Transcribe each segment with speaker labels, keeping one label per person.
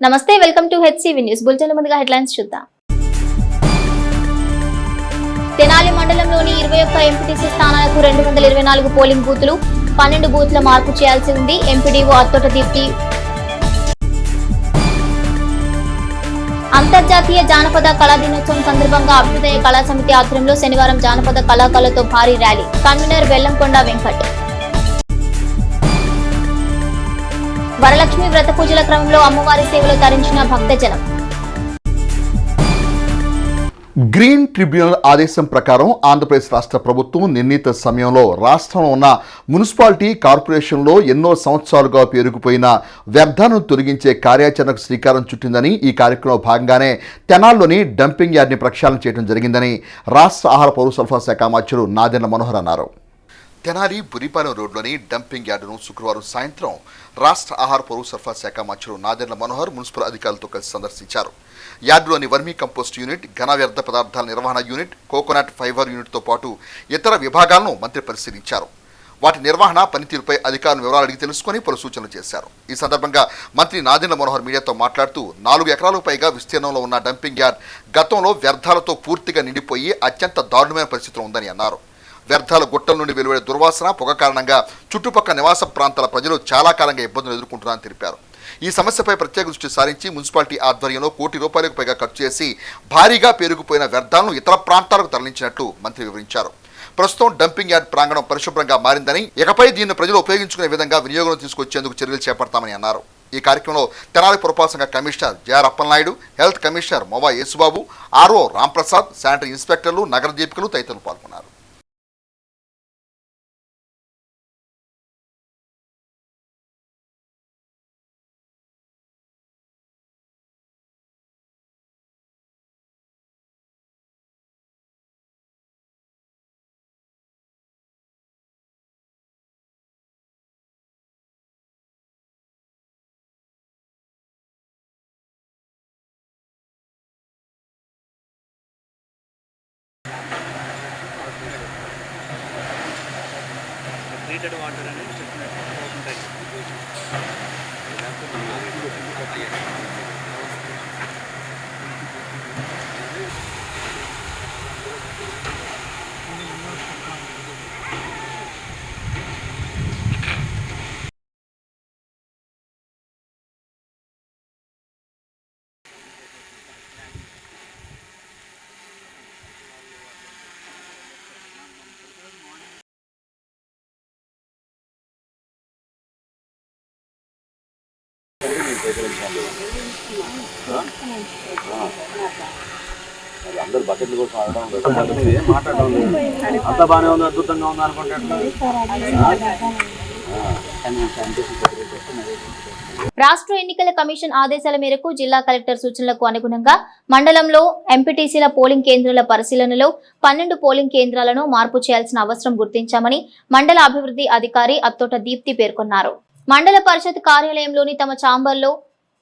Speaker 1: నమస్తే, welcome to HCV news bulletin. ముందుగా headlines చూద్దాం. తెనాలి మండలంలోని 21 ఎంపీటీసీ స్థానాలకు 224 పోలింగ్ బూతులు, 12 బూత్ల మార్పు చేయాల్సి ఉంది. ఎంపీడీఓ అత్తోట దీప్తి. అంతర్జాతీయ జానపద కళా దినోత్సవం సందర్భంగా అభ్యుదయ కళా సమితి ఆధ్వర్యంలో శనివారం జానపద కళాకారులతో భారీ ర్యాలీ. కన్వీనర్ బెల్లంకొండ వెంకట్. వరలక్ష్మి వ్రత పూజల క్రమంలో అమ్మవారి సేవలో తరించిన భక్తజనం.
Speaker 2: గ్రీన్ ట్రిబ్యునల్ ఆదేశం ప్రకారం ఆంధ్రప్రదేశ్ రాష్ట్ర ప్రభుత్వం నిర్ణీత సమయంలో రాష్ట్రంలో ఉన్న మున్సిపాలిటీ కార్పొరేషన్లో ఎన్నో సంవత్సరాలుగా పేరుకుపోయిన వ్యర్థాలను తొలగించే కార్యాచరణకు శ్రీకారం చుట్టిందని, ఈ కార్యక్రమంలో భాగంగానే తెనాల్లోని డంపింగ్ యార్డ్ని ప్రక్షాళన చేయడం జరిగిందని రాష్ట్ర ఆహార పౌర సరఫరా శాఖ మంత్రులు నాదెండ్ల మనోహర్ అన్నారు. తెనాలి బురిపాలెం రోడ్లోని డంపింగ్ యార్డును శుక్రవారం సాయంత్రం రాష్ట్ర ఆహార పౌర సరఫరా శాఖ మంత్రులు నాదెండ్ల మనోహర్ మున్సిపల్ అధికారులతో కలిసి సందర్శించారు. యార్డులోని వర్మీ కంపోస్ట్ యూనిట్, ఘన వ్యర్థ పదార్థాల నిర్వహణ యూనిట్, కోకోనట్ ఫైబర్ యూనిట్తో పాటు ఇతర విభాగాలను మంత్రి పరిశీలించారు. వాటి నిర్వహణ పనితీరుపై అధికారులను వివరాలు అడిగి తెలుసుకుని పలు సూచనలు చేశారు. ఈ సందర్భంగా మంత్రి నాదెండ్ల మనోహర్ మీడియాతో మాట్లాడుతూ 4 ఎకరాలకు పైగా విస్తీర్ణంలో ఉన్న డంపింగ్ యార్డ్ గతంలో వ్యర్థాలతో పూర్తిగా నిండిపోయి అత్యంత దారుణమైన పరిస్థితిలో ఉందని అన్నారు. వ్యర్థాల గుట్టల నుండి వెలువడే దుర్వాసన, పొగ కారణంగా చుట్టుపక్కల నివాస ప్రాంతాల ప్రజలు చాలా కాలంగా ఇబ్బందులు ఎదుర్కొంటున్నారని తెలిపారు. ఈ సమస్యపై ప్రత్యేక దృష్టి సారించి మున్సిపాలిటీ ఆధ్వర్యంలో ₹1 కోట్లకు పైగా ఖర్చు చేసి భారీగా పేరుకుపోయిన వ్యర్థాలను ఇతర ప్రాంతాలకు తరలించినట్లు మంత్రి వివరించారు. ప్రస్తుతం డంపింగ్ యార్డ్ ప్రాంగణం పరిశుభ్రంగా మారిందని, ఇకపై దీన్ని ప్రజలు ఉపయోగించుకునే విధంగా వినియోగం తీసుకొచ్చేందుకు చర్యలు చేపడతామని అన్నారు. ఈ కార్యక్రమంలో తెనాలి పురపాలక సంఘ commissioner JR Appalanaidu, health commissioner Mova Yesubabu, RO Ramprasad, sanitary ఇన్స్పెక్టర్లు, నగర దీపికలు తదితరులు పాల్గొన్నారు.
Speaker 3: ట్రీటెడ్ వాటర్ అనేది ఉంటాయి. అందరు బకెట్ల కోసం మాట్లాడడం అంత బాగానే ఉంది, అద్భుతంగా ఉంది అనుకుంటే
Speaker 1: రాష్ట్ర ఎన్నికల కమిషన్ ఆదేశాల మేరకు జిల్లా కలెక్టర్ సూచనలకు అనుగుణంగా మండలంలో ఎంపీటీసీల పోలింగ్ కేంద్రాల పరిశీలనలో 12 పోలింగ్ కేంద్రాలను మార్పు చేయాల్సిన అవసరం గుర్తించామని మండల అభివృద్ధి అధికారి అత్తోట దీప్తి పేర్కొన్నారు. మండల పరిషత్ కార్యాలయంలోని తమ ఛాంబర్లో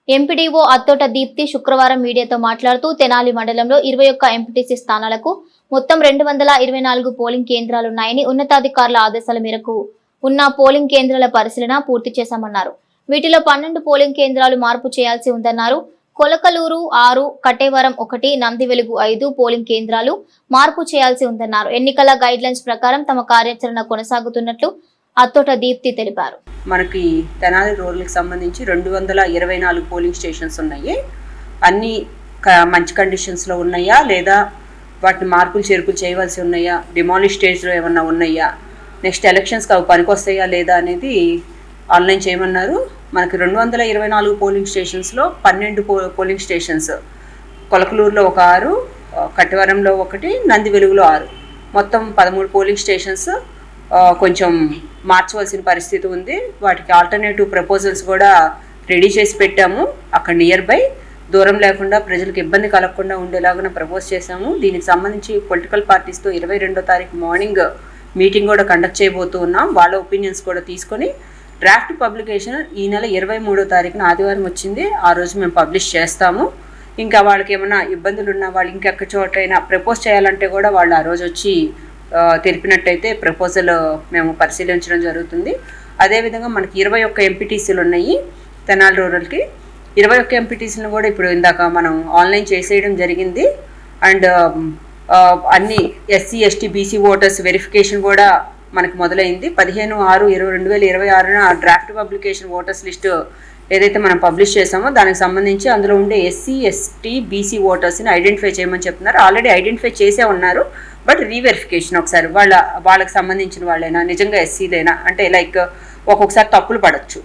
Speaker 1: ఎంపీడీఓ అత్తోట దీప్తి శుక్రవారం మీడియాతో మాట్లాడుతూ తెనాలి మండలంలో 21 ఎంపీటీసీ స్థానాలకు మొత్తం 224 పోలింగ్ కేంద్రాలున్నాయని, ఉన్నతాధికారుల ఆదేశాల మేరకు ఉన్న పోలింగ్ కేంద్రాల పరిశీలన పూర్తి చేశామన్నారు. వీటిలో 12 పోలింగ్ కేంద్రాలు మార్పు చేయాల్సి ఉందన్నారు. కొలకలూరు 6, కటేవరం 1, నందివెలుగు 5 పోలింగ్ కేంద్రాలు మార్పు చేయాల్సి ఉందన్నారు. ఎన్నికల గైడ్లైన్స్ ప్రకారం తమ కార్యాచరణ కొనసాగుతున్నట్లు అత్తోట దీప్తి తెలిపారు.
Speaker 4: మనకి తెనాలి రూరల్కి సంబంధించి 224 పోలింగ్ స్టేషన్స్ ఉన్నాయి. అన్నీ మంచి కండిషన్స్లో ఉన్నాయా లేదా, వాటిని మార్పులు చేర్పులు చేయవలసి ఉన్నాయా, డిమాలిష్ స్టేజ్లో ఏమన్నా ఉన్నాయా, నెక్స్ట్ ఎలక్షన్స్కి అవి పనికొస్తాయా లేదా అనేది ఆన్లైన్ చేయమన్నారు. మనకి 224 పోలింగ్ స్టేషన్స్లో 12 పోలింగ్ స్టేషన్స్, కొలకలూరులో 6, కట్టవరంలో 1, నందివెలుగులో 6, మొత్తం 13 పోలింగ్ స్టేషన్స్ కొంచెం మార్చవలసిన పరిస్థితి ఉంది. వాటికి ఆల్టర్నేటివ్ ప్రపోజల్స్ కూడా రెడీ చేసి పెట్టాము. అక్కడ నియర్ బై దూరం లేకుండా ప్రజలకు ఇబ్బంది కలగకుండా ఉండేలాగా ప్రపోజ్ చేశాము. దీనికి సంబంధించి పొలిటికల్ పార్టీస్తో 22వ తారీఖు మార్నింగ్ మీటింగ్ కూడా కండక్ట్ చేయబోతూ ఉన్నాం. వాళ్ళ ఒపీనియన్స్ కూడా తీసుకొని డ్రాఫ్ట్ పబ్లికేషన్ ఈ నెల 23వ తారీఖున ఆదివారం వచ్చింది, ఆ రోజు మేము పబ్లిష్ చేస్తాము. ఇంకా వాళ్ళకి ఏమైనా ఇబ్బందులు ఉన్నా, వాళ్ళు ఇంకెక్క చోటైనా ప్రపోజ్ చేయాలంటే కూడా వాళ్ళు ఆ రోజు వచ్చి తెలిపినట్టయితే ప్రపోజల్ మేము పరిశీలించడం జరుగుతుంది. అదేవిధంగా మనకి 21 ఎంపీటీసీలు ఉన్నాయి తెనాలి రూరల్కి. 21 ఎంపీటీసీలను కూడా ఇప్పుడు ఇందాక మనం ఆన్లైన్ చేసేయడం జరిగింది. అండ్ అన్ని SC ST BC voters verification కూడా మనకు మొదలైంది. 15/6/2026 డ్రాఫ్ట్ పబ్లికేషన్ ఓటర్స్ లిస్టు ఏదైతే మనం పబ్లిష్ చేసామో దానికి సంబంధించి అందులో ఉండే ఎస్సీ ఎస్టీ బీసీ ఓటర్స్ని ఐడెంటిఫై చేయమని చెప్తున్నారు. ఆల్రెడీ ఐడెంటిఫై చేసే ఉన్నారు, బట్ రీవెరిఫికేషన్ ఒకసారి వాళ్ళకి సంబంధించిన వాళ్ళైనా నిజంగా ఎస్సీలేనా అంటే లైక్ ఒక్కొక్కసారి తప్పులు పడవచ్చు.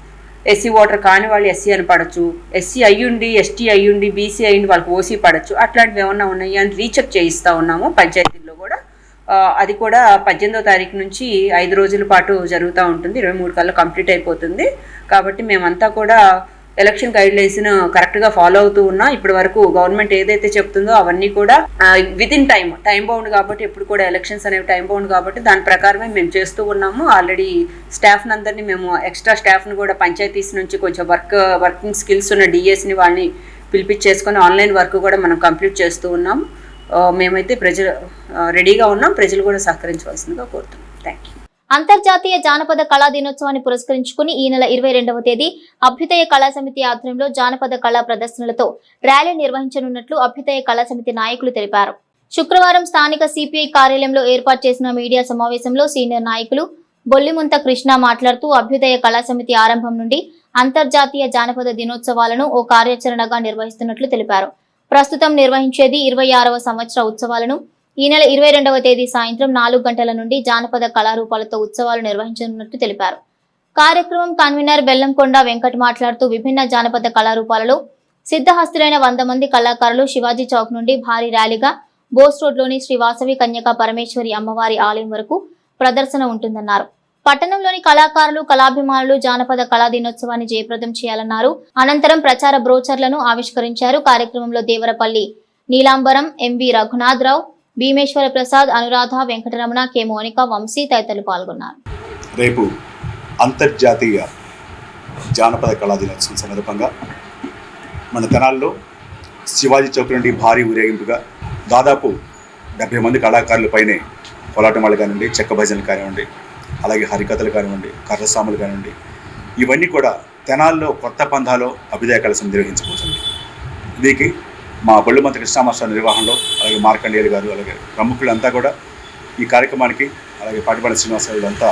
Speaker 4: ఎస్సీ ఓటర్ కాని వాళ్ళు ఎస్సీ అని పడవచ్చు, ఎస్సీ అయ్యుండి ఎస్టీ అయ్యుండి బీసీ అయ్యుండి వాళ్ళకి ఓసీ పడవచ్చు. అట్లాంటివి ఏమన్నా ఉన్నాయి అని రీచెక్ చేయిస్తూ ఉన్నాము పంచాయతీల్లో కూడా. అది కూడా 18వ తారీఖు నుంచి 5 రోజుల పాటు జరుగుతూ ఉంటుంది. 23 కల్లా కంప్లీట్ అయిపోతుంది. కాబట్టి మేమంతా కూడా ఎలక్షన్ గైడ్లైన్స్ను కరెక్ట్గా ఫాలో అవుతూ ఉన్నాం. ఇప్పటి వరకు గవర్నమెంట్ ఏదైతే చెప్తుందో అవన్నీ కూడా వితిన్ టైం బౌండ్ కాబట్టి, ఎప్పుడు కూడా ఎలక్షన్స్ అనేవి టైం బౌండ్ కాబట్టి దాని ప్రకారమే మేము చేస్తూ ఉన్నాము. ఆల్రెడీ స్టాఫ్ని అందరినీ మేము ఎక్స్ట్రా స్టాఫ్ని కూడా పంచాయతీస్ నుంచి కొంచెం వర్కింగ్ స్కిల్స్ ఉన్న డిఎస్ని వాళ్ళని పిలిపించేసుకొని ఆన్లైన్ వర్క్ కూడా మనం కంప్లీట్ చేస్తూ ఉన్నాం. మేమైతే ప్రజలు రెడీగా ఉన్నాం, ప్రజలు కూడా సహకరించవలసిందిగా కోరుతున్నాం. Thank you.
Speaker 1: అంతర్జాతీయ జానపద కళా దినోత్సవాన్ని పురస్కరించుకుని ఈ నెల 22వ తేదీ అభ్యుదయ కళా సమితి ఆధ్వర్యంలో జానపద కళా ప్రదర్శనలతో ర్యాలీ నిర్వహించనున్నట్లు అభ్యుదయ కళా సమితి నాయకులు తెలిపారు. శుక్రవారం స్థానిక సిపిఐ కార్యాలయంలో ఏర్పాటు చేసిన మీడియా సమావేశంలో సీనియర్ నాయకులు బొల్లిముంత కృష్ణ మాట్లాడుతూ అభ్యుదయ కళా సమితి ఆరంభం నుండి అంతర్జాతీయ జానపద దినోత్సవాలను ఓ కార్యాచరణగా నిర్వహిస్తున్నట్లు తెలిపారు. ప్రస్తుతం నిర్వహించేది 26వ సంవత్సర ఉత్సవాలను ఈ నెల 22వ తేదీ సాయంత్రం 4 గంటల నుండి జానపద కళారూపాలతో ఉత్సవాలు నిర్వహించనున్నట్టు తెలిపారు. కార్యక్రమం కన్వీనర్ బెల్లంకొండ వెంకట్ మాట్లాడుతూ విభిన్న జానపద కళారూపాలలో సిద్ధహస్తులైన 100 మంది కళాకారులు శివాజీ చౌక్ నుండి భారీ ర్యాలీగా బోస్ రోడ్లోని శ్రీ వాసవి కన్యకా పరమేశ్వరి అమ్మవారి ఆలయం వరకు ప్రదర్శన ఉంటుందన్నారు. పట్టణంలోని కళాకారులు కళాభిమానులు జానపద కళా దినోత్సవాన్ని జయప్రదం చేయాలన్నారు. అనంతరం ప్రచార బ్రోచర్లను ఆవిష్కరించారు. కార్యక్రమంలో దేవరపల్లి నీలాంబరం, ఎంవి రఘునాథరావు, భీమేశ్వర ప్రసాద్, అనురాధ, వెంకటరమణ, కె మోనిక, వంశీ తదితరులు పాల్గొన్నారు.
Speaker 5: రేపు అంతర్జాతీయ జానపద కళా దినోత్సవం సందర్భంగా మన తెనాల్లో శివాజీ చౌక్ నుండి భారీ ఊరేగింపుగా దాదాపు 70 మంది కళాకారుల పైనే కోలాటం వాళ్ళు కానివ్వండి, చెక్క భజనలు కానివ్వండి, అలాగే హరికథలు కానివ్వండి, కర్రసాములు కానివ్వండి, ఇవన్నీ కూడా తెనాల్లో కొత్త పంధాలో అభ్యుదయ కళా సమితి నిర్వహించబోతుంది. దీనికి మా బొల్లిమంత కృష్ణ మాస్టర్ నిర్వహణలో అలాగే మార్కండేయులు గారు అలాగే ప్రముఖులంతా కూడా ఈ కార్యక్రమానికి అలాగే పాటిపాటి శ్రీనివాసరావు అంతా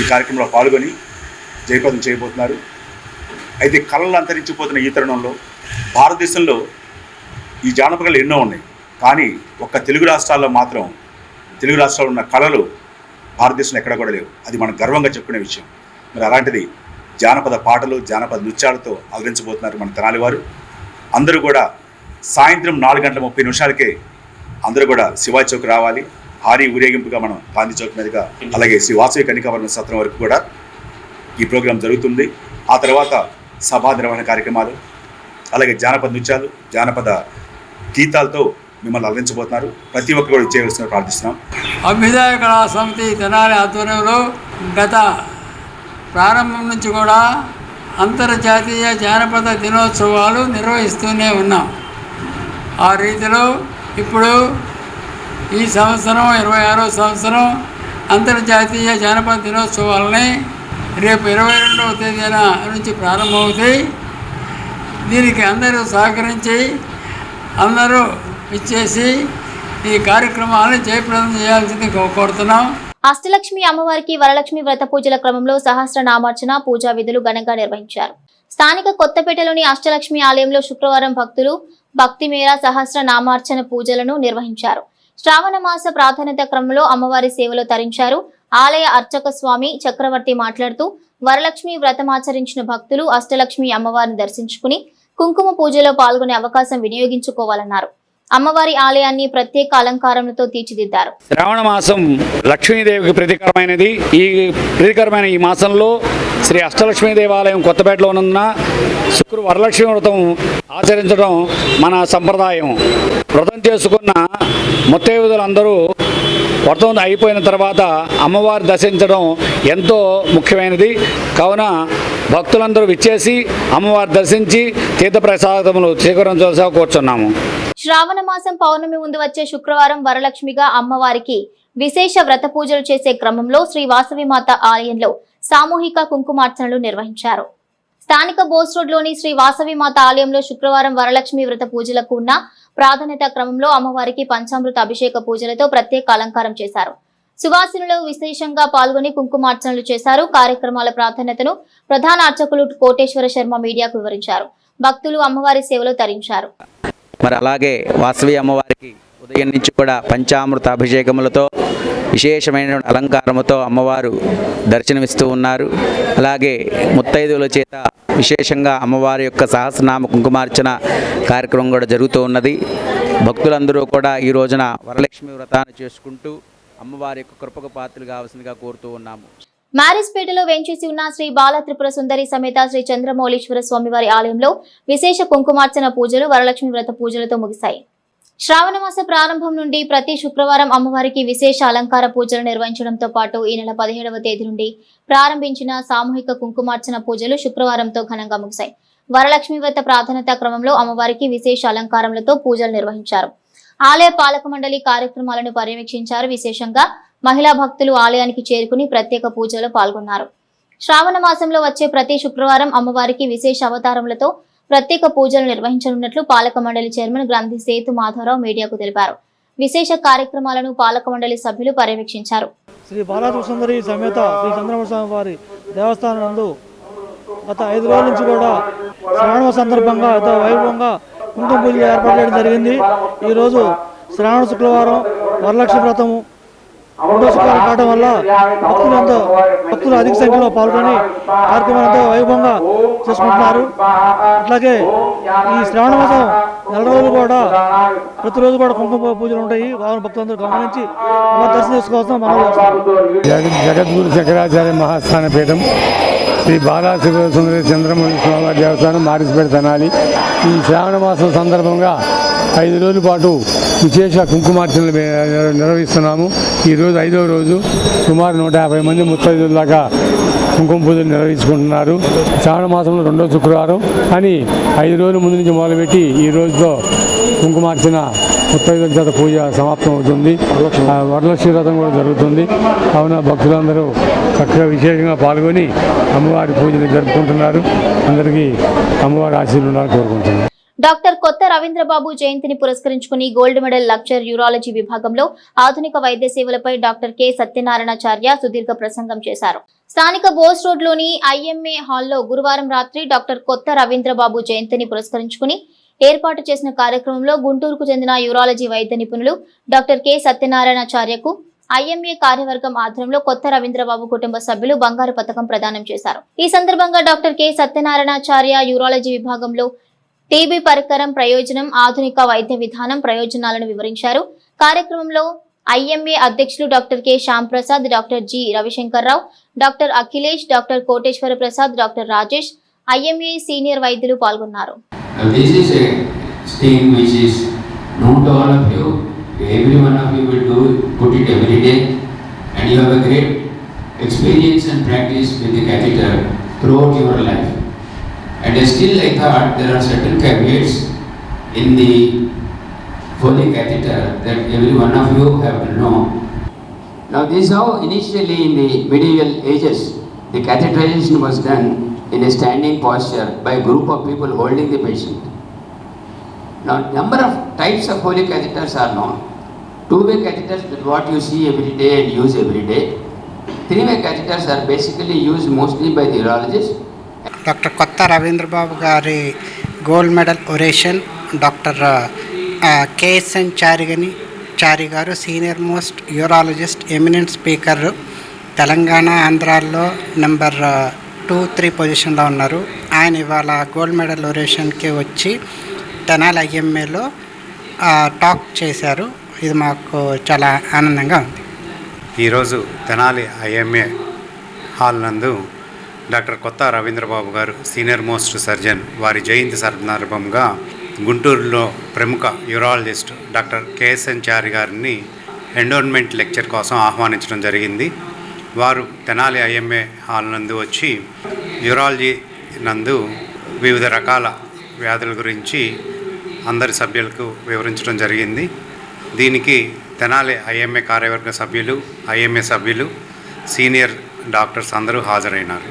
Speaker 5: ఈ కార్యక్రమంలో పాల్గొని జయప్రదం చేయబోతున్నారు. అయితే కళలు అంతరించిపోతున్న ఈ తరుణంలో భారతదేశంలో ఈ జానపద కళలు ఎన్నో ఉన్నాయి, కానీ ఒక్క తెలుగు రాష్ట్రాల్లో మాత్రం తెలుగు రాష్ట్రాల్లో ఉన్న కళలు భారతదేశంలో ఎక్కడ కూడా లేవు. అది మనం గర్వంగా చెప్పుకునే విషయం. మరి అలాంటిది జానపద పాటలు జానపద నృత్యాలతో అలరించబోతున్నారు మన తెనాలి వారు. అందరూ కూడా సాయంత్రం 4:30 అందరూ కూడా శివాజీ చౌక్ రావాలి. భారీ ఊరేగింపుగా మనం గాంధీ చౌక్ మీదుగా అలాగే శ్రీ వాసవి కన్యకాపరమేశ్వరి సత్రం వరకు కూడా ఈ ప్రోగ్రాం జరుగుతుంది. ఆ తర్వాత సభా నిర్వహణ కార్యక్రమాలు అలాగే జానపద నృత్యాలు జానపద గీతాలతో మిమ్మల్ని అలరించబోతున్నారు. ప్రతి ఒక్కరు కూడా చేయవలసిన ప్రార్థిస్తున్నాం.
Speaker 6: అభ్యుదయ కళా సమితి తెనాలి ఆధ్వర్యంలో గత ప్రారంభం నుంచి కూడా అంతర్జాతీయ జానపద దినోత్సవాలు నిర్వహిస్తూనే ఉన్నాం. ఆ రీతిలో ఇప్పుడు ఈ సంవత్సరం 26వ సంవత్సరం అంతర్జాతీయ జానపద దినోత్సవాలని రేపు 22వ తేదీన నుంచి ప్రారంభమవుతాయి. దీనికి అందరూ సహకరించి అందరూ ఇచ్చేసి ఈ కార్యక్రమాలను జయప్రదం చేయాల్సింది కోరుతున్నాం.
Speaker 1: అష్టలక్ష్మి అమ్మవారికి వరలక్ష్మి వ్రత పూజల క్రమంలో సహస్రనామార్చన పూజా విధులు ఘనంగా నిర్వహించారు. స్థానిక కొత్తపేటలోని అష్టలక్ష్మి ఆలయంలో శుక్రవారం భక్తులు భక్తి మేర సహస్రనామార్చన పూజలను నిర్వహించారు. శ్రావణ మాస ప్రాధాన్యత క్రమంలో అమ్మవారి సేవలో తరించారు. ఆలయ అర్చక స్వామి చక్రవర్తి మాట్లాడుతూ వరలక్ష్మి వ్రతమాచరించిన భక్తులు అష్టలక్ష్మి అమ్మవారిని దర్శించుకుని కుంకుమ పూజలో పాల్గొనే అవకాశం వినియోగించుకోవాలన్నారు. అమ్మవారి ఆలయాన్ని ప్రత్యేక అలంకారంతో తీర్చిదిద్దారు.
Speaker 7: శ్రావణ మాసం లక్ష్మీదేవికి ప్రీతికరమైనది. ఈ ప్రీతికరమైన ఈ మాసంలో శ్రీ అష్టలక్ష్మీ దేవాలయం కొత్తపేటలో ఉన్న వరలక్ష్మి వ్రతం ఆచరించడం మన సంప్రదాయం. వ్రతం చేసుకున్న ముత్తైదులందరూ వ్రతం అయిపోయిన తర్వాత అమ్మవారి దర్శించడం ఎంతో ముఖ్యమైనది. కావున భక్తులందరూ విచ్చేసి అమ్మవారి దర్శించి తీర్థప్రసాదములు స్వీకరించాల్సి కూర్చున్నాము.
Speaker 1: శ్రావణ మాసం పౌర్ణమి ముందు వచ్చే శుక్రవారం వరలక్ష్మిగా అమ్మవారికి విశేష వ్రత పూజలు చేసే క్రమంలో శ్రీ వాసవి మాత ఆలయంలో సామూహిక కుంకుమార్చనలు నిర్వహించారు. స్థానిక బోస్ రోడ్లోని శ్రీ వాసవి మాత ఆలయంలో శుక్రవారం వరలక్ష్మి వ్రత పూజలకు ఉన్న ప్రాధాన్యత క్రమంలో అమ్మవారికి పంచామృత అభిషేక పూజలతో ప్రత్యేక అలంకారం చేశారు. సువాసినులు విశేషంగా పాల్గొని కుంకుమార్చనలు చేశారు. కార్యక్రమాల ప్రాధాన్యతను ప్రధాన అర్చకులు కోటేశ్వర శర్మ మీడియాకు వివరించారు. భక్తులు అమ్మవారి సేవలో తరించారు.
Speaker 8: మరి అలాగే వాసవి అమ్మవారికి ఉదయం నుంచి కూడా పంచామృత అభిషేకములతో విశేషమైన అలంకారముతో అమ్మవారు దర్శనమిస్తూ ఉన్నారు. అలాగే ముత్తైదువుల చేత విశేషంగా అమ్మవారి యొక్క సహస్రనామ కుంకుమార్చన కార్యక్రమం కూడా జరుగుతూ ఉన్నది. భక్తులందరూ కూడా ఈ రోజున వరలక్ష్మి వ్రతాన్ని చేసుకుంటూ అమ్మవారి యొక్క కృపకు పాత్రలు కావాల్సిందిగా కోరుతూ ఉన్నాము.
Speaker 1: మ్యారేజ్పేటలో వేంచేసి ఉన్న శ్రీ బాల త్రిపుర సుందరి సమేత శ్రీ చంద్రమౌళీశ్వర స్వామివారి ఆలయంలో విశేష కుంకుమార్చన పూజలు వరలక్ష్మి వ్రత పూజలతో ముగిశాయి. శ్రావణ మాస ప్రారంభం నుండి ప్రతి శుక్రవారం అమ్మవారికి విశేష అలంకార పూజలు నిర్వహించడంతో పాటు ఈ నెల 17వ తేదీ నుండి ప్రారంభించిన సామూహిక కుంకుమార్చన పూజలు శుక్రవారంతో ఘనంగా ముగిశాయి. వరలక్ష్మి వ్రత ప్రాధాన్యత క్రమంలో అమ్మవారికి విశేష అలంకారములతో పూజలు నిర్వహించారు. ఆలయ పాలక మండలి కార్యక్రమాలను పర్యవేక్షించారు. విశేషంగా మహిళా భక్తులు ఆలయానికి చేరుకుని ప్రత్యేక పూజలో పాల్గొన్నారు. శ్రావణ మాసంలో వచ్చే ప్రతి శుక్రవారం అమ్మవారికి విశేష అవతారములతో ప్రత్యేక పూజలు నిర్వహించనున్నట్లు పాలక మండలి చైర్మన్ గ్రంథి సేతు మాధవరావు మీడియాకు తెలిపారు. విశేష కార్యక్రమాలను పాలక మండలి సభ్యులు పర్యవేక్షించారు.
Speaker 9: శ్రీ బాలాత్రిపుర సుందరి సమేత శ్రీ చంద్రమౌళి స్వామి వారి దేవస్థానం నందు గత 5 రోజుల నుంచి కూడా శ్రావణ సందర్భంగా ఎంతో వైభవంగా కుంకుమ పూజలు ఏర్పాటు చేయడం జరిగింది. ఈరోజు శ్రావణ శుక్రవారం వరలక్ష్మి వ్రతము రెండో శుక్రవారం కావడం వల్ల భక్తులు అధిక సంఖ్యలో పాల్గొని కార్యక్రమం ఎంతో వైభవంగా చేసుకుంటున్నారు. అట్లాగే ఈ శ్రావణ మాసం 4 రోజులు కూడా ప్రతిరోజు కూడా కుంకుమ పూజలు ఉంటాయి. భక్తులందరూ గమనించి దర్శనం చేసుకోవాల్సిన మనం
Speaker 10: జగద్గురు శంకరాచార్య మహాస్థాన పీఠం శ్రీ బాలా త్రిపుర సుందరి చంద్రమౌళి స్వామివారి దేవస్థానం మారిసిపేట తెనాలి. ఈ శ్రావణ మాసం సందర్భంగా 5 రోజుల పాటు విశేష కుంకుమార్చనలు నిర్వహిస్తున్నాము. ఈరోజు 5వ రోజు సుమారు 150 మంది ముత్తైదుల దాకా కుంకుమ పూజలు నిర్వహించుకుంటున్నారు. శ్రావణ మాసంలో 2వ శుక్రవారం అని 5 రోజుల ముందు నుంచి మొదలుపెట్టి ఈ రోజుతో కుంకుమార్చన ముత్తైదుల చేత పూజ సమాప్తం అవుతుంది. వరలక్ష్మి వ్రతం కూడా జరుగుతుంది. కావున భక్తులందరూ చక్కగా విశేషంగా పాల్గొని అమ్మవారి పూజలు జరుపుకుంటున్నారు. అందరికీ అమ్మవారి ఆశీర్వాదాలు కోరుకుంటున్నారు.
Speaker 1: డాక్టర్ కొత్త రవీంద్రబాబు జయంతిని పురస్కరించుకుని గోల్డ్ మెడల్ లెక్చర్ యూరాలజీ విభాగంలో ఆధునిక వైద్య సేవలపై డాక్టర్ కె సత్యనారాయణాచార్య సుదీర్ఘ ప్రసంగం చేశారు. స్థానిక బోస్ రోడ్లోని ఐఎంఏ హాల్లో గురువారం రాత్రి డాక్టర్ కొత్త రవీంద్రబాబు జయంతిని పురస్కరించుకుని ఏర్పాటు చేసిన కార్యక్రమంలో గుంటూరుకు చెందిన యూరాలజీ వైద్య నిపుణులు డాక్టర్ కె సత్యనారాయణాచార్యకు ఐఎంఏ కార్యవర్గం ఆధ్వర్యంలో కొత్త రవీంద్రబాబు కుటుంబ సభ్యులు బంగారు పతకం ప్రదానం చేశారు. ఈ సందర్భంగా డాక్టర్ కె సత్యనారాయణాచార్య యూరాలజీ విభాగంలో టీబీ పరికరం ప్రయోజనం, ఆధునిక వైద్య విధానం ప్రయోజనాలను వివరించారు. కార్యక్రమంలో ఐఎంఏ అధ్యక్షులు doctor K Shyam Prasad, doctor G Ravishankar Rao, doctor Akhilesh, doctor Koteswara Prasad, doctor Rajesh, IMA senior వైద్యులు పాల్గొన్నారు.
Speaker 11: And still I thought there are certain caveats in the Foley catheter that every one of you have to know. Now this is how initially in the medieval ages the catheterization was done in a standing posture by a group of people holding the patient. Now number of types of Foley catheters are known. Two-way catheters is what you see every day and use every day. Three-way catheters are basically used mostly by the urologists.
Speaker 12: Doctor Kotha Ravindrababu గారి gold medal oration doctor KSN Chari గారు senior most urologist, eminent speaker, Telangana ఆంధ్రాలో number 2-3 పొజిషన్లో ఉన్నారు. ఆయన ఇవాళ gold medal ఒరేషన్కి వచ్చి Tenali ఐఎంఏలో talk చేశారు. ఇది మాకు చాలా ఆనందంగా ఉంది.
Speaker 13: ఈరోజు తెనాలి ఐఎంఏ హాల్ నందు డాక్టర్ కొత్త రవీంద్రబాబు గారు సీనియర్ మోస్ట్ సర్జన్ వారి జయంతి సందర్భంగా గుంటూరులో ప్రముఖ యూరాలజిస్ట్ డాక్టర్ కేఎస్ఎన్ చారి గారిని ఎండోన్మెంట్ లెక్చర్ కోసం ఆహ్వానించడం జరిగింది. వారు తెనాలి ఐఎంఏ హాల్ నందు వచ్చి యూరాలజీ నందు వివిధ రకాల వ్యాధుల గురించి అందరి సభ్యులకు వివరించడం జరిగింది. దీనికి తెనాలి ఐఎంఏ కార్యవర్గ సభ్యులు, ఐఎంఏ సభ్యులు, సీనియర్ డాక్టర్స్ అందరూ హాజరైనారు.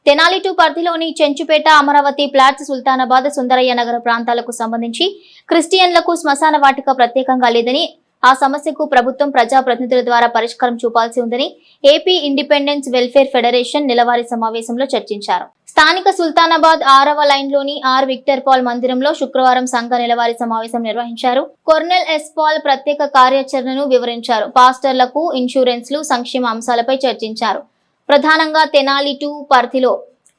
Speaker 1: తెనాలి 2 పరిధిలోని చెంచుపేట, అమరావతి ప్లాట్స్, సుల్తానాబాద్, సుందరయ్య నగర ప్రాంతాలకు సంబంధించి క్రిస్టియన్లకు శ్మశాన వాటిక ప్రత్యేకంగా లేదని, ఆ సమస్యకు ప్రభుత్వం ప్రజాప్రతినిధుల ద్వారా పరిష్కారం చూపాల్సి ఉందని ఏపీ ఇండిపెండెన్స్ వెల్ఫేర్ ఫెడరేషన్ నెలవారీ సమావేశంలో చర్చించారు. స్థానిక సుల్తానాబాద్ 6వ లైన్లోని ఆర్ విక్టర్ పాల్ మందిరంలో శుక్రవారం సంఘ నెలవారీ సమావేశం నిర్వహించారు. కొర్నెల్ ఎస్ పాల్ ప్రత్యేక కార్యాచరణను వివరించారు. పాస్టర్లకు ఇన్సూరెన్స్లు, సంక్షేమ అంశాలపై చర్చించారు. ప్రధానంగా తెనాలి 2 పరిధిలో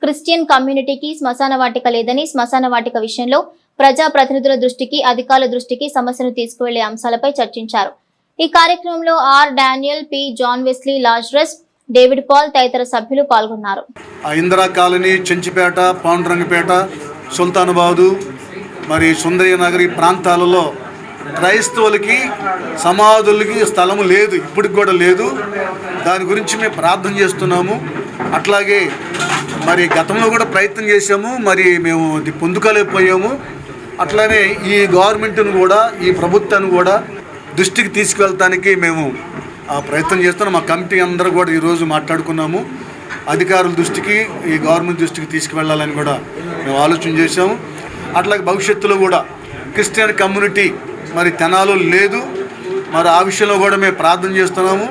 Speaker 1: క్రిస్టియన్ కమ్యూనిటీకి శ్మశాన వాటిక లేదని, శ్మశాన వాటిక విషయంలో ప్రజాప్రతినిధుల దృష్టికి, అధికారుల దృష్టికి సమస్యను తీసుకువెళ్లే అంశాలపై చర్చించారు. ఈ కార్యక్రమంలో R Daniel, P John Wesley, Lazarus, David Paul తదితర సభ్యులు పాల్గొన్నారు.
Speaker 14: ఇందిరా కాలనీ, చెంచిపేట, పాండురంగపేట, సుల్తానాబాదు మరి సుందరయ్య నగరి ప్రాంతాలలో క్రైస్తవులకి సమాధులకి స్థలము లేదు, ఇప్పటికి కూడా లేదు. దాని గురించి మేము ప్రార్థన చేస్తున్నాము. అట్లాగే మరి గతంలో కూడా ప్రయత్నం చేసాము, మరి మేము పొందుకోలేకపోయాము. అట్లానే ఈ గవర్నమెంట్ను కూడా, ఈ ప్రభుత్వాన్ని కూడా దృష్టికి తీసుకెళ్ళటానికి మేము ప్రయత్నం చేస్తున్నాం. మా కమిటీ అందరూ కూడా ఈరోజు మాట్లాడుకున్నాము. అధికారుల దృష్టికి, ఈ గవర్నమెంట్ దృష్టికి తీసుకువెళ్ళాలని కూడా మేము ఆలోచన చేశాము. అట్లాగే భవిష్యత్తులో కూడా క్రిస్టియన్ కమ్యూనిటీ మరి తెనాలు లేదు, మరి ఆ విషయంలో కూడా మేము ప్రార్థన చేస్తున్నాము.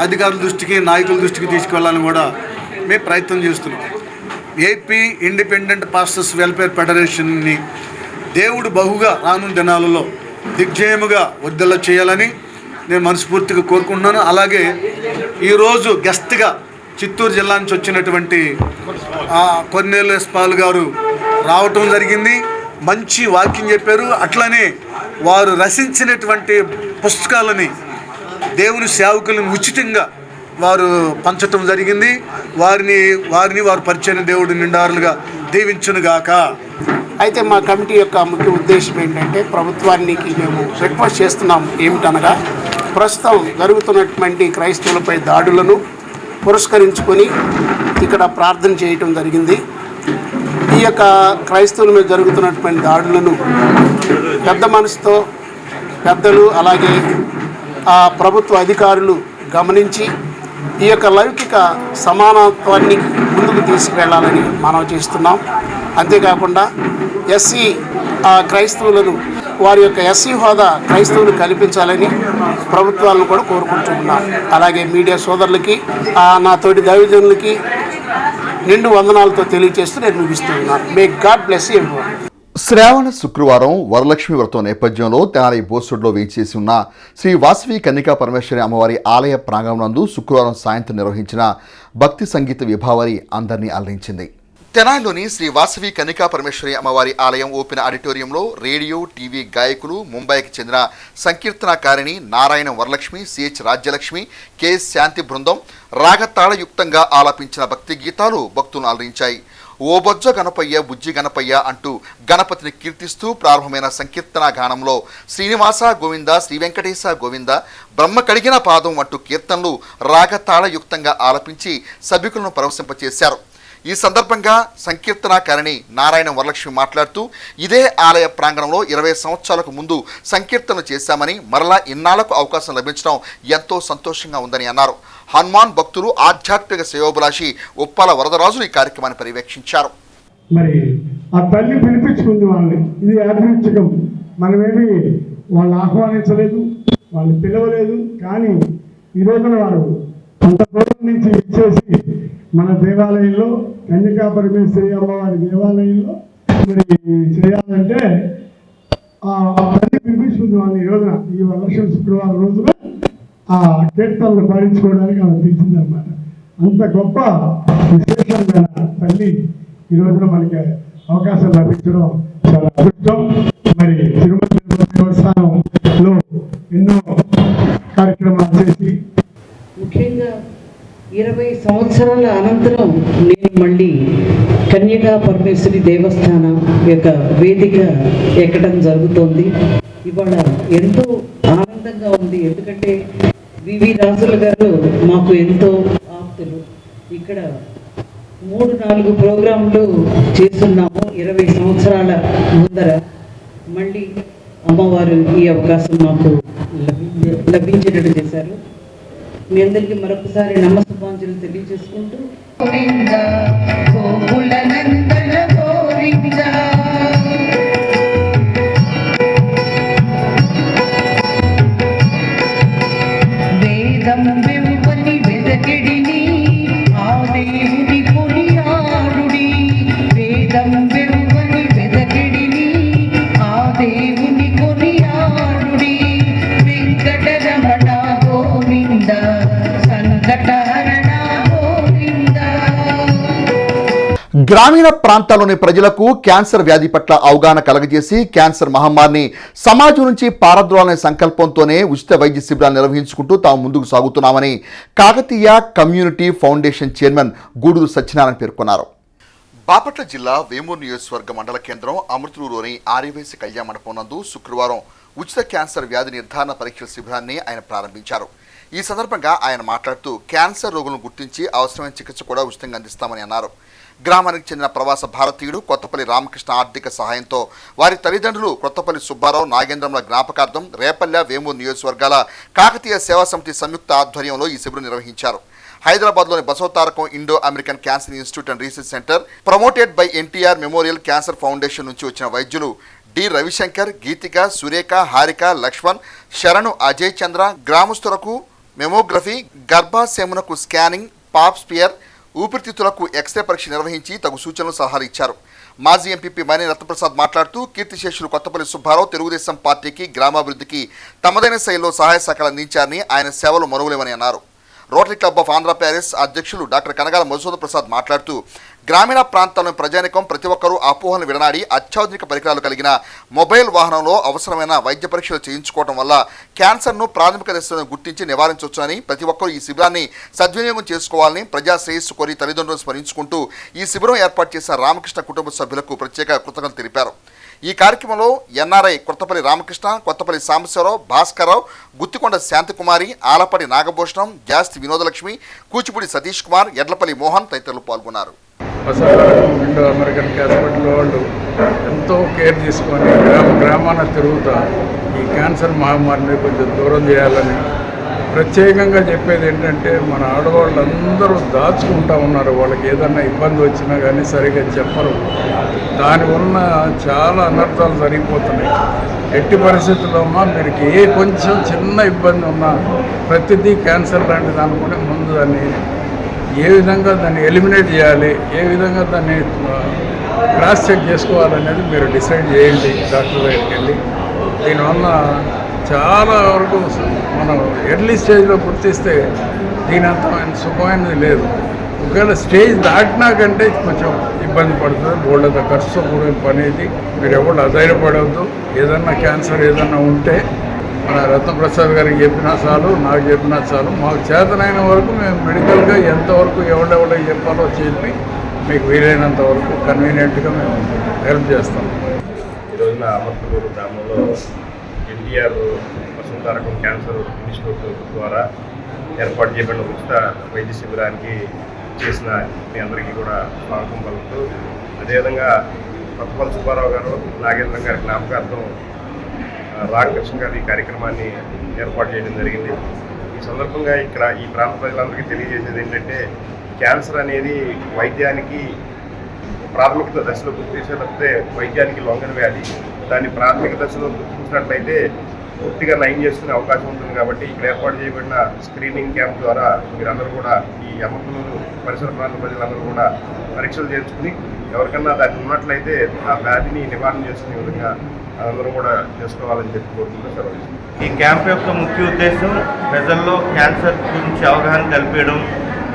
Speaker 14: అధికారుల దృష్టికి, నాయకుల దృష్టికి తీసుకువెళ్ళాలని కూడా మేము ప్రయత్నం చేస్తున్నాం. ఏపీ ఇండిపెండెంట్ పాస్టర్స్ వెల్ఫేర్ ఫెడరేషన్ని దేవుడు బహుగా రానున్న దినాలలో దిగ్జయముగా వర్ధిల్ల చేయాలని నేను మనస్ఫూర్తిగా కోరుకుంటున్నాను. అలాగే ఈరోజు గెస్ట్గా చిత్తూరు జిల్లా నుంచి వచ్చినటువంటి కొర్నెల్ ఎస్ పాల్ గారు రావటం జరిగింది. మంచి వాక్యం చెప్పారు. అట్లనే వారు రచించినటువంటి పుస్తకాలని దేవుని సేవకులను ఉచితంగా వారు పంచటం జరిగింది. వారిని వారు పరిచయం దేవుడు నిండారులుగా దీవించునుగాక.
Speaker 12: అయితే మా కమిటీ యొక్క ముఖ్య ఉద్దేశం ఏంటంటే, ప్రభుత్వానికి మేము రిక్వెస్ట్ చేస్తున్నాము. ఏమిటనగా, ప్రస్తుతం జరుగుతున్నటువంటి క్రైస్తవులపై దాడులను పురస్కరించుకొని ఇక్కడ ప్రార్థన చేయటం జరిగింది. ఈ యొక్క క్రైస్తవుల మీద జరుగుతున్నటువంటి దాడులను పెద్ద మనసుతో పెద్దలు, అలాగే ప్రభుత్వ అధికారులు గమనించి ఈ యొక్క లౌకిక సమానత్వాన్ని ముందుకు తీసుకువెళ్ళాలని మనం చేస్తున్నాం. అంతేకాకుండా ఎస్సీ క్రైస్తవులను, వారి యొక్క ఎస్సీ హోదా క్రైస్తవులు కల్పించాలని ప్రభుత్వాలను కూడా కోరుకుంటున్నాం. అలాగే మీడియా సోదరులకి, నా తోటి దైవజనులకి నిండు వందనాలతో తెలియజేస్తూ నేను ముగిస్తున్నాను. May God bless everyone.
Speaker 2: Shravana శుక్రవారం వరలక్ష్మి వ్రతం నేపథ్యంలో తెనాలి బోస్టోడ్లో వేయించేసి ఉన్న శ్రీ వాసవి కన్నికా పరమేశ్వరి అమ్మవారి ఆలయ ప్రాంగణం నందు శుక్రవారం సాయంత్రం నిర్వహించిన భక్తి సంగీత విభావరి అందరినీ అలరించింది. తెనాలిలోని శ్రీ వాసవి కన్నికా పరమేశ్వరి అమ్మవారి ఆలయం ఓపెన్ ఆడిటోరియంలో రేడియో, టీవీ గాయకులు, ముంబైకి చెందిన సంకీర్తనకారిణి నారాయణ వరలక్ష్మి, సిహెచ్ రాజ్యలక్ష్మి, కెఎస్ శాంతి బృందం రాగతాళయుక్తంగా ఆలపించిన భక్తి గీతాలు భక్తులను అలరించాయి. ఓ బొజ్జ గణపయ్య, బుజ్జి గణపయ్య అంటూ గణపతిని కీర్తిస్తూ ప్రారంభమైన సంకీర్తన గానంలో శ్రీనివాస గోవింద, శ్రీ వెంకటేశ గోవింద, బ్రహ్మ కడిగిన పాదం అంటూ కీర్తనలు రాగతాళయుక్తంగా ఆలపించి సభికులను పరవశింపచేశారు. ఈ సందర్భంగా సంకీర్తనకారిణి నారాయణ వరలక్ష్మి మాట్లాడుతూ, ఇదే ఆలయ ప్రాంగణంలో 20 సంవత్సరాలకు ముందు సంకీర్తనలు చేశామని, మరలా ఇన్నాళ్లకు అవకాశం లభించడం ఎంతో సంతోషంగా ఉందని అన్నారు. హనుమాన్ భక్తులు, ఆధ్యాత్మిక సేవోభిలాషి ఉప్పాల వరదరాజులు ఈ కార్యక్రమాన్ని పర్యవేక్షించారు.
Speaker 10: మరి ఆ తల్లి పిలిపించుకుంది వాళ్ళని. ఇది యాదృచ్ఛికం. మనమేమి వాళ్ళు ఆహ్వానించలేదు, వాళ్ళు పిలవలేదు. కానీ ఈ రోజున వారు అంత దూరం నుంచి ఇచ్చేసి మన దేవాలయంలో, కన్యకా పరమేశ్వరి అమ్మవారి దేవాలయంలో మరి చేయాలంటే ఆ తల్లి పిలిపించుకుంది వాళ్ళని. ఈ రోజున, ఈ వరలక్ష్మి శుక్రవారం రోజున ఆ కీర్తనలు పాడించుకోవడానికి ఆమె పిలిచిందనమాట. అంత గొప్ప విశేషమైన తల్లి ఈ రోజున మనకి అవకాశం లభించడం చాలా అదృష్టం. మరి తిరుమల దేవస్థానంలో ఎన్నో కార్యక్రమాలు చేసి,
Speaker 15: ముఖ్యంగా 20 సంవత్సరాల అనంతరం నేను మళ్ళీ కన్యకా పరమేశ్వరి దేవస్థానం యొక్క వేదిక ఎక్కడం జరుగుతోంది. ఇవాళ ఎంతో ఆనందంగా ఉంది. ఎందుకంటే వివి రాజుల గారు మాకు ఎంతో ఆప్తులు. ఇక్కడ 3-4 ప్రోగ్రాంలు చేస్తున్నాము 20 సంవత్సరాల ముందర. మళ్ళీ అమ్మవారు ఈ అవకాశం మాకు లభించేటట్టు చేశారు. మీ అందరికీ మరొకసారి నమస్కారాలు తెలియజేసుకుంటూ
Speaker 2: గ్రామీణ ప్రాంతాల్లోని ప్రజలకు క్యాన్సర్ వ్యాధి పట్ల అవగాహన కలగజేసి క్యాన్సర్ మహమ్మారిని సమాజం నుంచి పారద్రోలనే సంకల్పంతోనే ఉచిత వైద్య శిబిరాలు నిర్వహించుకుంటూ తాము ముందుకు సాగుతున్నామని Kakatiya community foundation chairman Guduru Satyanarayana పేర్కొన్నారు. బాపట్ల జిల్లా వేమూరు నియోజకవర్గ మండల కేంద్రం అమృతూరులోని ఆర్యవైశ్య కళ్యాణ మండపం నందు శుక్రవారం ఉచిత క్యాన్సర్ వ్యాధి నిర్ధారణ పరీక్షల శిబిరాన్ని ఆయన ప్రారంభించారు. ఈ సందర్భంగా ఆయన మాట్లాడుతూ క్యాన్సర్ రోగులను గుర్తించి అవసరమైన చికిత్స కూడా ఉచితంగా అందిస్తామని అన్నారు. గ్రామానికి చెందిన ప్రవాస భారతీయుడు కొత్తపల్లి రామకృష్ణ ఆర్థిక సహాయంతో వారి తల్లిదండ్రులు కొత్తపల్లి సుబ్బారావు నాగేంద్రంల జ్ఞాపకార్థం రేపల్లె వేమూరు నియోజకవర్గాల కాకతీయ సేవా సమితి సంయుక్త ఆధ్వర్యంలో ఈ శిబిరం నిర్వహించారు. హైదరాబాద్లోని Basavatarakam Indo American cancer institute and research centre promoted by NTR memorial cancer foundation నుంచి వచ్చిన వైద్యులు డి రవిశంకర్, గీతిక, సురేఖ, హారిక, లక్ష్మణ్, శరణు, అజయ్ చంద్ర గ్రామస్తులకు మెమోగ్రఫీ, గర్భాశయమునకు స్కానింగ్, పాప్ స్పియర్, ఊపిరితిత్తులకు ఎక్స్రే పరీక్ష నిర్వహించి తగు సూచనలు సలహాలు ఇచ్చారు. మాజీ ఎంపీపీ మైనే రత్నప్రసాద్ మాట్లాడుతూ కీర్తిశేషులు కొత్తపల్లి సుబ్బారావు తెలుగుదేశం పార్టీకి గ్రామాభివృద్ధికి తమదైన శైలిలో సహాయ సహకారాలు అందించారని, ఆయన సేవలు మరువలేమని అన్నారు. Rotary club of Andhra Paris అధ్యక్షులు డాక్టర్ కనగాల మధుసూదన్ ప్రసాద్ మాట్లాడుతూ గ్రామీణ ప్రాంతాల్లోని ప్రజానికం ప్రతి ఒక్కరూ అపోహలను విడనాడి అత్యాధునిక పరికరాలు కలిగిన మొబైల్ వాహనంలో అవసరమైన వైద్య పరీక్షలు చేయించుకోవడం వల్ల క్యాన్సర్ను ప్రాథమిక దశలను గుర్తించి నివారించవచ్చని, ప్రతి ఒక్కరూ ఈ శిబిరాన్ని సద్వినియోగం చేసుకోవాలని ప్రజా శ్రేయస్సు కోరి తల్లిదండ్రులను స్మరించుకుంటూ ఈ శిబిరం ఏర్పాటు చేసిన రామకృష్ణ కుటుంబ సభ్యులకు ప్రత్యేక కృతజ్ఞతలు తెలిపారు. ఈ కార్యక్రమంలో ఎన్ఆర్ఐ కొత్తపల్లి రామకృష్ణ, కొత్తపల్లి సాంబశివరావు, భాస్కర్రావు, గుత్తికొండ శాంతికుమారి, ఆలపడి నాగభూషణం, జాస్తి వినోదలక్ష్మి, కూచిపూడి సతీష్ కుమార్, ఎడ్లపల్లి మోహన్ తదితరులు పాల్గొన్నారు.
Speaker 6: ఇండో అమెరికన్ హాస్పిటల్ వాళ్ళు ఎంతో కేర్ తీసుకొని గ్రామాన తిరుగుతా ఈ క్యాన్సర్ మహమ్మారిని కొంచెం దూరం చేయాలని ప్రత్యేకంగా చెప్పేది ఏంటంటే, మన ఆడవాళ్ళందరూ దాచుకుంటా ఉన్నారు. వాళ్ళకి ఏదన్నా ఇబ్బంది వచ్చినా కానీ సరిగ్గా చెప్పరు. దానివల్ల చాలా అనర్థాలు జరిగిపోతున్నాయి. ఎట్టి పరిస్థితుల్లో మీరు ఏ కొంచెం చిన్న ఇబ్బంది ఉన్నా ప్రతిదీ క్యాన్సర్ లాంటిది అనుకుని ముందు దాన్ని ఏ విధంగా దాన్ని ఎలిమినేట్ చేయాలి, ఏ విధంగా దాన్ని క్రాస్ చెక్ చేసుకోవాలనేది మీరు డిసైడ్ చేయండి డాక్టర్ దగ్గరికి వెళ్ళి. దీనివల్ల చాలా వరకు మనం ఎర్లీ స్టేజ్లో గుర్తిస్తే దీని అంత సుఖమైనది లేదు. ఒకవేళ స్టేజ్ దాటినాకంటే కొంచెం ఇబ్బంది పడుతుంది. బోల్డంత ఖర్చుతో కూడిన పని ఇది. మీరు ఎవరు అధైర్యపడవద్దు. ఏదన్నా క్యాన్సర్ ఏదన్నా ఉంటే మన రత్నప్రసాద్ గారికి చెప్పినా చాలు, నాకు చెప్పినా చాలు. మాకు చేతనైన వరకు మేము మెడికల్గా ఎంతవరకు ఎవడెవడకి చెప్పాలో చెప్పి మీకు వీలైనంత వరకు కన్వీనియంట్గా మేము హెల్ప్ చేస్తాం.
Speaker 16: ఈ రోజున అమర్తూరు గ్రామంలో ఎన్టీఆర్ బసవతారకం క్యాన్సర్ ఇన్స్టిట్యూట్ ద్వారా ఏర్పాటు చేయబడిన ఉచిత వైద్య శిబిరానికి చేసిన మీ అందరికీ కూడా స్వాగతం పలుకుతూ, అదేవిధంగా కొత్తపల్లి సుబ్బారావు గారు, నాగేంద్రం గారి జ్ఞాపకార్థం రామకృష్ణ గారు ఈ కార్యక్రమాన్ని ఏర్పాటు చేయడం జరిగింది. ఈ సందర్భంగా ఇక్కడ ఈ ప్రాంత ప్రజలందరికీ తెలియజేసేది ఏంటంటే, క్యాన్సర్ అనేది వైద్యానికి ప్రాథమిక దశలో గుర్తించినట్లయితే వైద్యానికి లొంగని వ్యాధి. దాన్ని ప్రాథమిక దశలో గుర్తించినట్లయితే పూర్తిగా నయం చేసుకునే అవకాశం ఉంటుంది. కాబట్టి ఇక్కడ ఏర్పాటు చేయబడిన స్క్రీనింగ్ క్యాంప్ ద్వారా మీరందరూ కూడా ఈ అమర్తూరు పరిసర ప్రాంత ప్రజలందరూ కూడా పరీక్షలు చేర్చుకుని ఎవరికన్నా దాన్ని ఉన్నట్లయితే ఆ వ్యాధిని నివారణ చేసుకునే విధంగా అందరూ కూడా చేసుకోవాలని చెప్పి కోరుకుంటూ సెలవు.
Speaker 17: ఈ క్యాంప్ యొక్క ముఖ్య ఉద్దేశం ప్రజల్లో క్యాన్సర్ గురించి అవగాహన కల్పించడం,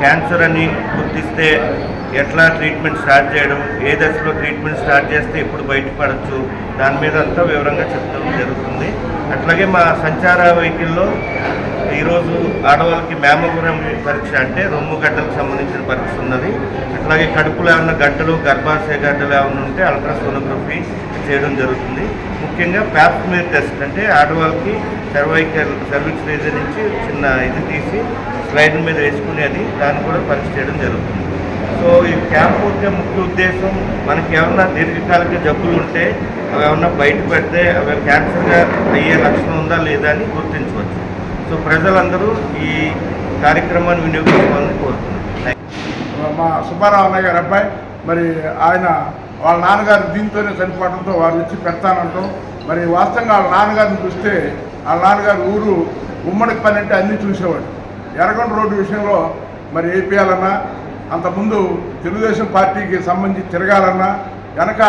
Speaker 17: క్యాన్సర్ అని గుర్తిస్తే ఎట్లా ట్రీట్మెంట్ స్టార్ట్ చేయడం, ఏ దశలో ట్రీట్మెంట్ స్టార్ట్ చేస్తే ఎప్పుడు బయటపడచ్చు, దాని మీద అంతా వివరంగా చెప్పడం జరుగుతుంది. అట్లాగే మా సంచార వెహికల్లో ఈరోజు ఆడవాళ్ళకి మ్యామోగ్రామ్ పరీక్ష అంటే రొమ్ము గడ్డలకు సంబంధించిన పరీక్ష ఉన్నది. అట్లాగే కడుపులో ఏమన్నా గడ్డలు, గర్భాశయ గడ్డలు ఏమన్నా ఉంటే అల్ట్రాసోనోగ్రఫీ చేయడం జరుగుతుంది. ముఖ్యంగా ప్యాప్ స్మియర్ టెస్ట్ అంటే ఆడవాళ్ళకి సర్విక్స్ రీజన్ నుంచి చిన్న ఇది తీసి స్లైడ్ మీద వేసుకునేది, దాన్ని కూడా పరీక్ష చేయడం జరుగుతుంది. సో ఈ క్యాంప్ యొక్క ముఖ్య ఉద్దేశం మనకి ఏమన్నా దీర్ఘకాలిక జబ్బులు ఉంటే అవి ఏమన్నా బయట పెడితే అవి క్యాన్సర్గా అయ్యే లక్షణం ఉందా లేదా అని గుర్తించవచ్చు. సో ప్రజలందరూ ఈ కార్యక్రమాన్ని వినియోగించుకోవాలని కోరుతున్నాను.
Speaker 6: మా సుబ్బారావు అన్నయ్య గారి అబ్బాయి. మరి ఆయన వాళ్ళ నాన్నగారు దీంతోనే చనిపోవడంతో వారు వచ్చి పెడతానంటాం. మరి వాస్తవంగా వాళ్ళ నాన్నగారిని చూస్తే వాళ్ళ నాన్నగారు ఊరు ఉమ్మడి పని అంటే అన్నీ చూసేవాడు. ఎర్రగొండ రోడ్డు విషయంలో మరి వేపియాలన్నా, అంతకుముందు తెలుగుదేశం పార్టీకి సంబంధించి తిరగాలన్నా, వెనక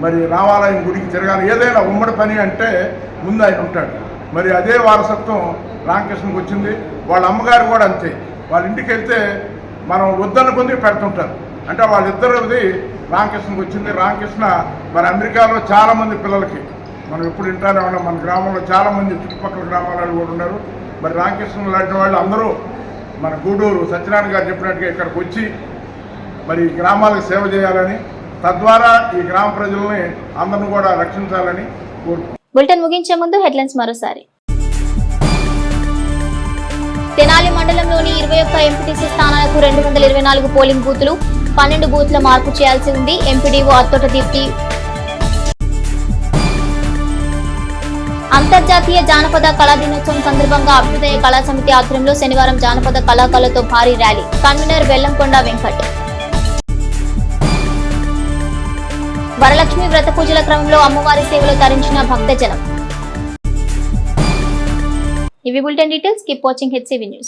Speaker 6: మరి రామాలయం గుడికి తిరగాలి, ఏదైనా ఉమ్మడి పని అంటే ముందు ఆయన ఉంటాడు. మరి అదే వారసత్వం రామకృష్ణకి వచ్చింది. వాళ్ళ అమ్మగారు కూడా అంతే. వాళ్ళ ఇంటికి వెళ్తే మనం వద్దన్న కొద్ది పెడుతుంటారు. అంటే వాళ్ళిద్దరిది రామకృష్ణకి వచ్చింది. రామకృష్ణ మరి అమెరికాలో చాలామంది పిల్లలకి మనం ఎప్పుడు వింటానే ఉన్నాం. మన గ్రామంలో చాలామంది చుట్టుపక్కల గ్రామాలలో కూడా ఉన్నారు. మరి రామకృష్ణ లాంటి వాళ్ళు అందరూ మన గూడూరు సత్యనారాయణ గారు చెప్పినట్టుగా ఇక్కడికి వచ్చి మరి గ్రామాలకు సేవ చేయాలని, తద్వారా ఈ గ్రామ ప్రజల్ని అందరిని కూడా రక్షించాలని కోరుకుంటున్నాను.
Speaker 1: బులెటిన్ ముగించే ముందు హెడ్లైన్స్ మరోసారి. తెనాలి మండలంలోని 21 ఎంపీటీసీ స్థానాలకు 224 పోలింగ్ బూతులు, 12 బూత్ల మార్పు చేయాల్సి ఉంది. ఎంపీడీఓ అత్తోట దీప్తి. అంతర్జాతీయ జానపద కళా దినోత్సవం సందర్భంగా అభ్యుదయ కళా సమితి ఆధ్వర్యంలో శనివారం జానపద కళాకారులతో భారీ ర్యాలీ. కన్వీనర్ బెల్లంకొండ వెంకట్. వరలక్ష్మి వ్రత పూజల క్రమంలో అమ్మవారి సేవలో తరించిన భక్తజనం. ఇవి bulletin details. Keep watching HCV news.